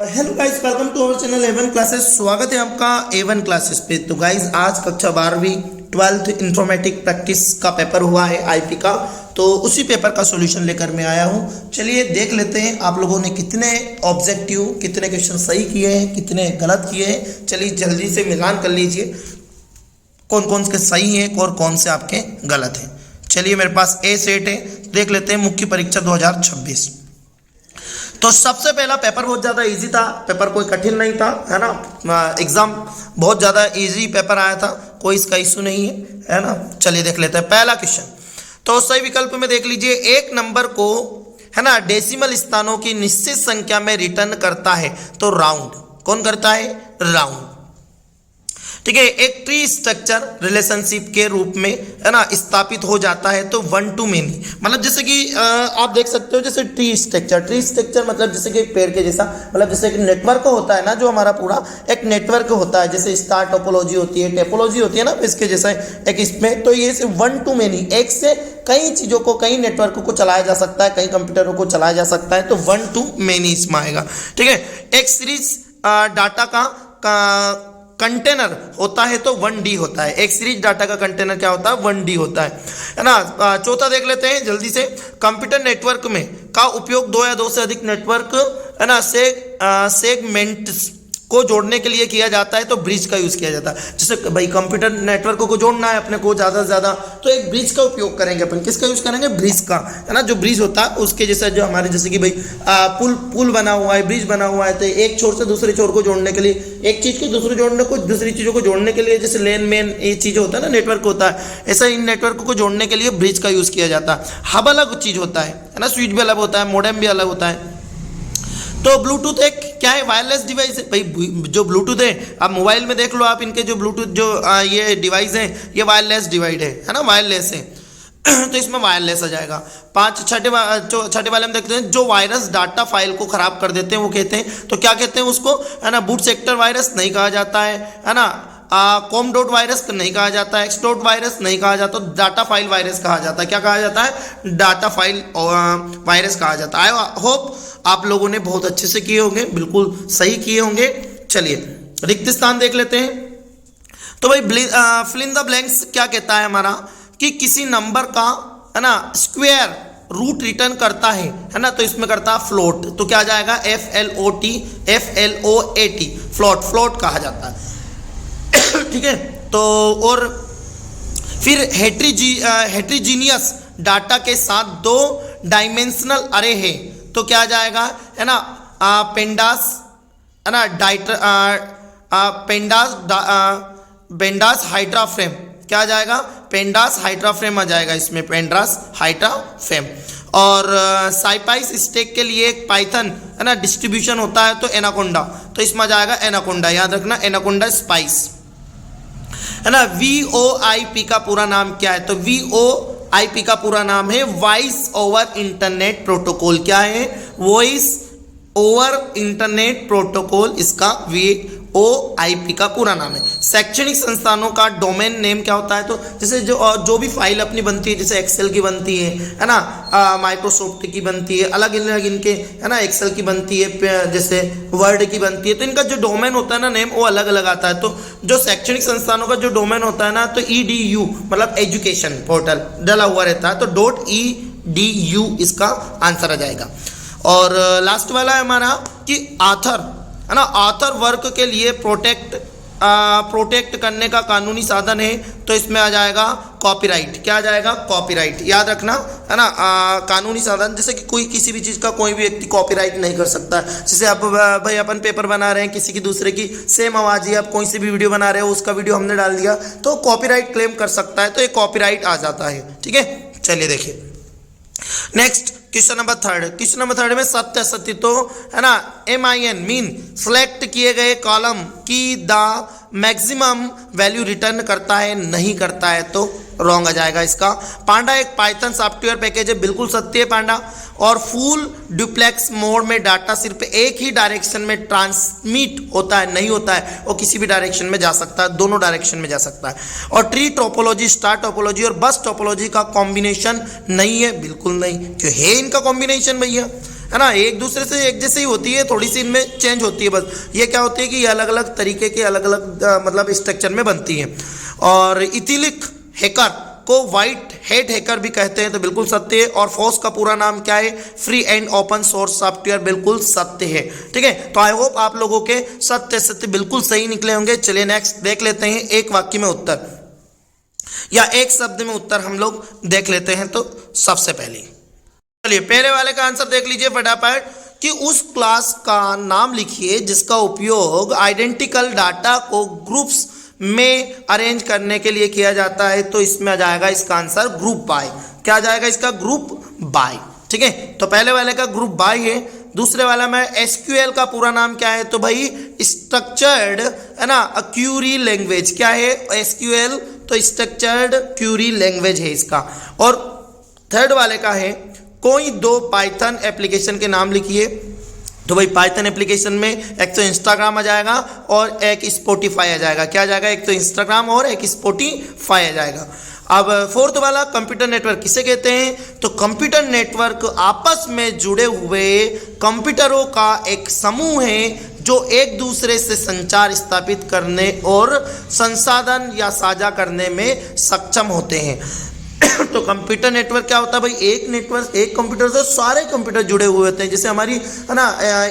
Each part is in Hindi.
Hello guys, welcome to our channel A1 classes. स्वागत है आपका A1 क्लासेस पे। तो गाइस, आज कक्षा 12वीं 12th इंफॉर्मेटिक प्रैक्टिस का पेपर हुआ है आईपी का, तो उसी पेपर का सॉल्यूशन लेकर मैं आया हूँ। चलिए देख लेते हैं आप लोगों ने कितने ऑब्जेक्टिव, कितने क्वेश्चन सही किए हैं, कितने गलत किए हैं। चलिए जल्दी से मिलान कर लीजिए कौन कौन से सही हैं और कौन से आपके गलत हैं। चलिए मेरे पास ए सेट है, देख लेते हैं मुख्य परीक्षा 2026। तो सबसे पहला पेपर बहुत ज़्यादा इजी था, पेपर कोई कठिन नहीं था, है ना। एग्जाम बहुत ज़्यादा इजी पेपर आया था, कोई इसका इशू नहीं है ना। चलिए देख लेते हैं पहला क्वेश्चन। तो सही विकल्प में देख लीजिए, एक नंबर को, है ना, डेसिमल स्थानों की निश्चित संख्या में रिटर्न करता है तो राउंड कौन करता है? राउंड। ठीक है, एक ट्री स्ट्रक्चर रिलेशनशिप के रूप में, है ना, स्थापित हो जाता है तो वन टू मेनी, मतलब जैसे कि आप देख सकते हो, जैसे ट्री स्ट्रक्चर मतलब जैसे कि पेड़ के जैसा, मतलब जैसे कि नेटवर्क होता है ना, जो हमारा पूरा एक नेटवर्क होता है, जैसे स्टार टोपोलॉजी होती है, टेपोलॉजी होती है ना, इसके जैसा एक इसमें। तो ये वन टू मेनी, एक से कई चीज़ों को, कई नेटवर्क को चलाया जा सकता है, कई कंप्यूटरों को चलाया जा सकता है, तो वन टू मेनी इसमें आएगा। ठीक है, एक सीरीज डाटा का कंटेनर होता है तो 1D होता है। एक सीरीज डाटा का कंटेनर क्या होता है? 1D होता है ना। चौथा देख लेते हैं जल्दी से। कंप्यूटर नेटवर्क में का उपयोग दो या दो से अधिक नेटवर्क, है ना, सेगमेंट्स को जोड़ने के लिए किया जाता है तो ब्रिज का यूज किया जाता है। जैसे भाई कंप्यूटर नेटवर्क को जोड़ना है अपने को ज़्यादा से ज़्यादा, तो एक ब्रिज का उपयोग करेंगे अपन। किसका यूज करेंगे? ब्रिज का, है ना। जो ब्रिज होता है उसके जैसा, जो हमारे जैसे कि भाई पुल बना हुआ है, ब्रिज बना हुआ है, तो एक छोर से दूसरे छोर को जोड़ने के लिए, एक चीज़ को दूसरी चीज़ों को जोड़ने के लिए, जैसे लेन मेन ये चीज़ होता है ना, नेटवर्क होता है, ऐसा इन नेटवर्क को जोड़ने के लिए ब्रिज का यूज़ किया जाता है। हब अलग चीज़ होता है ना, स्विच भी अलग होता है, मोडेम भी अलग होता है। तो ब्लूटूथ एक क्या है? वायरलेस डिवाइस है भाई। जो ब्लूटूथ है, आप मोबाइल में देख लो, आप इनके जो ब्लूटूथ जो ये डिवाइस है, ये वायरलेस डिवाइड है ना, वायरलेस है। तो इसमें वायरलेस आ जाएगा। छठे वाले में देखते हैं, जो वायरस डाटा फाइल को खराब कर देते हैं वो कहते हैं, तो क्या कहते हैं उसको? है ना, बूट सेक्टर वायरस नहीं कहा जाता है ना, कॉम डॉट वायरस नहीं कहा जाता है, एक्स डॉट वायरस नहीं कहा जाता, तो डाटा फाइल वायरस कहा जाता है। क्या कहा जाता है? डाटा फाइल वायरस कहा जाता है। आई होप आप लोगों ने बहुत अच्छे से किए होंगे, बिल्कुल सही किए होंगे। चलिए रिक्त स्थान देख लेते हैं। तो भाई फिल इन द ब्लैंक्स क्या कहता है हमारा, कि किसी नंबर का, है ना, स्क्वायर रूट रिटर्न करता है ना, तो इसमें करता है फ्लोट, तो क्या आ जाएगा? FLOT, फ्लोट कहा जाता है। ठीक है, तो और फिर हेट्रीजीनियस डाटा के साथ दो डायमेंशनल अरे है, तो क्या आ जाएगा? है ना, पेंडास, है ना, पेंडास हाइड्राफ्रेम, क्या आ जाएगा? पेंडास हाइड्राफ्रेम आ जाएगा इसमें, पेंडास हाइड्राफ्रेम। और साइपाइस स्टेक के लिए एक पाइथन, है ना, डिस्ट्रीब्यूशन होता है तो एनाकोंडा, तो इसमें आ जाएगा एनाकोंडा, याद रखना, एनाकोंडा स्पाइस, है ना। VoIP का पूरा नाम क्या है? तो VoIP का पूरा नाम है वॉइस ओवर इंटरनेट प्रोटोकॉल। क्या है? वॉइस ओवर इंटरनेट प्रोटोकॉल, इसका VoIP का पूरा नाम है। शैक्षणिक संस्थानों का डोमेन नेम क्या होता है? तो जैसे जो भी फाइल अपनी बनती है, जैसे एक्सेल की बनती है ना, माइक्रोसॉफ्ट की बनती है, अलग अलग इनके, है ना, एक्सेल की बनती है, जैसे वर्ड की बनती है, तो इनका जो डोमेन होता है ना, नेम, वो अलग अलग आता है। तो जो शैक्षणिक संस्थानों का जो डोमेन होता है ना, तो EDU मतलब एजुकेशन पोर्टल डला हुआ रहता है, तो .edu इसका आंसर आ जाएगा। और लास्ट वाला है हमारा कि आथर, है ना, आथर वर्क के लिए प्रोटेक्ट करने का कानूनी साधन है, तो इसमें आ जाएगा कॉपीराइट। क्या आ जाएगा? कॉपीराइट, याद रखना, है ना। कानूनी साधन, जैसे कि कोई किसी भी चीज़ का कोई भी व्यक्ति कॉपीराइट नहीं कर सकता। जैसे आप भाई अपन पेपर बना रहे हैं, किसी की दूसरे की सेम आवाज़ ही आप कोई सी भी वीडियो बना रहे हो, उसका वीडियो हमने डाल दिया तो कॉपीराइट क्लेम कर सकता है, तो ये कॉपीराइट आ जाता है। ठीक है, चलिए देखिए नेक्स्ट क्वेश्चन नंबर थर्ड में सत्य असत्य, तो है ना, MIN मीन सिलेक्ट किए गए कॉलम की द मैक्सिमम वैल्यू रिटर्न करता है, नहीं करता है तो रॉन्ग आ जाएगा इसका। पांडा एक पाइथन सॉफ्टवेयर पैकेज है, बिल्कुल सत्य है पांडा। और फुल डुप्लेक्स मोड में डाटा सिर्फ एक ही डायरेक्शन में ट्रांसमिट होता है, नहीं होता है, वो किसी भी डायरेक्शन में जा सकता है, दोनों डायरेक्शन में जा सकता है। और ट्री टोपोलॉजी, स्टार टोपोलॉजी और बस टोपोलॉजी का कॉम्बिनेशन नहीं है, बिल्कुल नहीं, क्यों है इनका कॉम्बिनेशन भैया, है ना, एक दूसरे से एक जैसे ही होती है, थोड़ी सी इनमें चेंज होती है बस। ये क्या होती है कि ये अलग अलग तरीके के अलग अलग मतलब स्ट्रक्चर में बनती है। और इथिलिक हैकर को व्हाइट हैट हैकर भी कहते हैं, तो बिल्कुल सत्य है। और फोस का पूरा नाम क्या है? Free and open source software, बिल्कुल सत्य है। ठीक है, तो आई होप आप लोगों के सत्य सत्य बिल्कुल सही निकले होंगे। चलिए नेक्स्ट देख लेते हैं, एक वाक्य में उत्तर या एक शब्द में उत्तर हम लोग देख लेते हैं। तो सबसे पहले चलिए पहले वाले का आंसर देख लीजिए फटाफट, कि उस क्लास का नाम लिखिए जिसका उपयोग आइडेंटिकल डाटा को ग्रुप्स में अरेंज करने के लिए किया जाता है। तो इसमें आ जाएगा इसका आंसर ग्रुप बाय। क्या आ जाएगा इसका? Group by. ठीक है, तो पहले वाले का ग्रुप बाय है। दूसरे वाला में एसक्यूएल का पूरा नाम क्या है? तो भाई स्ट्रक्चर्ड, है ना, क्यूरी लैंग्वेज। क्या है एसक्यूएल? तो स्ट्रक्चर्ड क्यूरी लैंग्वेज है इसका। और थर्ड वाले का है कोई दो पाइथन एप्लीकेशन के नाम लिखिए। तो भाई पाइथन एप्लीकेशन में एक तो इंस्टाग्राम आ जाएगा और एक स्पॉटिफाई आ जाएगा। क्या आ जाएगा? एक तो इंस्टाग्राम और एक स्पॉटिफाई आ जाएगा। अब फोर्थ वाला कंप्यूटर नेटवर्क किसे कहते हैं? तो कंप्यूटर नेटवर्क आपस में जुड़े हुए कंप्यूटरों का एक समूह है जो एक दूसरे से संचार स्थापित करने और संसाधन या साझा करने में सक्षम होते हैं। तो कंप्यूटर नेटवर्क क्या होता है भाई? एक नेटवर्क, एक कंप्यूटर से सारे कंप्यूटर जुड़े हुए होते हैं। जैसे हमारी, है ना,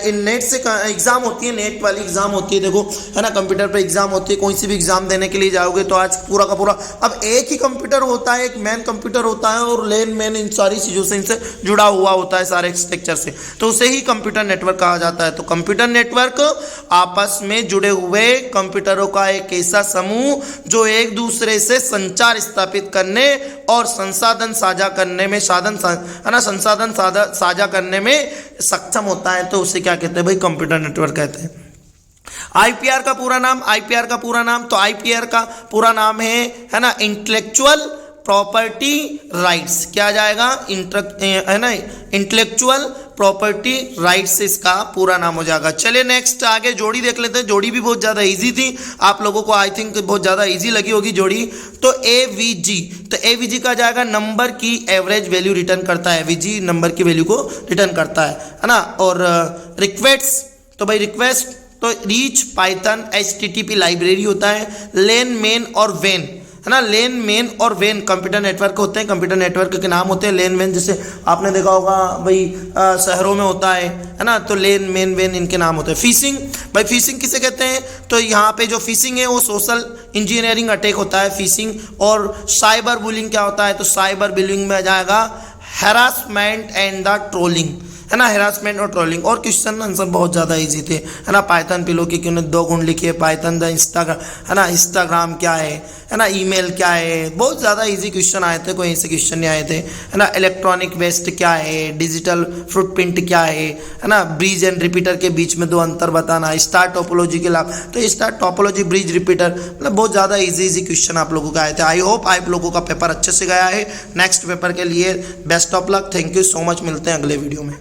इन नेट से एग्जाम होती है, नेट वाली एग्जाम होती है, देखो, है ना, कंप्यूटर पे एग्जाम होती है। कोई सी भी एग्जाम देने के लिए जाओगे तो आज पूरा का पूरा अब एक ही कंप्यूटर होता है, एक मेन कंप्यूटर होता है और लेन मेन इन सारी चीज़ों से इनसे जुड़ा हुआ होता है, सारे स्ट्रक्चर से, तो उसे ही कंप्यूटर नेटवर्क कहा जाता है। तो कंप्यूटर नेटवर्क आपस में जुड़े हुए कंप्यूटरों का एक ऐसा समूह जो एक दूसरे से संचार स्थापित करने और संसाधन साझा करने में संसाधन साझा करने में सक्षम होता है। तो उसे क्या कहते हैं भाई? कंप्यूटर नेटवर्क कहते हैं। आईपीआर का पूरा नाम, आईपीआर का पूरा नाम, तो आईपीआर का पूरा नाम है ना, इंटेलेक्चुअल प्रॉपर्टी राइट्स। क्या आ जाएगा? है ना, इंटेलेक्चुअल प्रॉपर्टी राइट्स इसका पूरा नाम हो जाएगा। चलिए नेक्स्ट आगे जोड़ी देख लेते हैं। जोड़ी भी बहुत ज़्यादा इजी थी, आप लोगों को आई थिंक बहुत ज़्यादा इजी लगी होगी जोड़ी। तो एवीजी, तो एवीजी का जाएगा नंबर की एवरेज वैल्यू रिटर्न करता है। एवीजी नंबर की वैल्यू को रिटर्न करता है ना। और रिक्वेस्ट, तो भाई रिक्वेस्ट तो रीच पाइथन HTTP लाइब्रेरी होता है। लेन मेन और वेन, है ना, लेन मेन और वेन कंप्यूटर नेटवर्क होते हैं, कंप्यूटर नेटवर्क के नाम होते हैं। लेन मेन जैसे आपने देखा होगा भाई शहरों में होता है ना, तो लेन मेन वेन इनके नाम होते हैं। फिशिंग, भाई फिशिंग किसे कहते हैं? तो यहाँ पे जो फिशिंग है वो सोशल इंजीनियरिंग अटैक होता है फिशिंग। और साइबर बुलिंग क्या होता है? तो साइबर बुलिंग में आ जाएगा हैरासमेंट एंड द ट्रोलिंग, है ना, हेरासमेंट और ट्रोलिंग। और क्वेश्चन आंसर बहुत ज़्यादा इजी थे, है ना। पाइथन पिलो के क्यों 2 गुण लिखिए, पाइथन द इंस्टाग्राम, है ना, इंस्टाग्राम क्या है ना, ईमेल क्या है, बहुत ज़्यादा इजी क्वेश्चन आए थे, कोई ऐसे क्वेश्चन नहीं आए थे, है ना। इलेक्ट्रॉनिक वेस्ट क्या है, डिजिटल फुटप्रिंट क्या है ना, ब्रिज एंड रिपीटर के बीच में 2 अंतर बताना, स्टार टोपोलॉजी के लाभ, तो स्टार टोपोलॉजी ब्रिज रिपीटर, मतलब बहुत ज़्यादा इजी क्वेश्चन आप लोगों का आए थे। आई होप आप लोगों का पेपर अच्छे से गया है। नेक्स्ट पेपर के लिए best of luck, thank you so much, मिलते हैं अगले वीडियो में।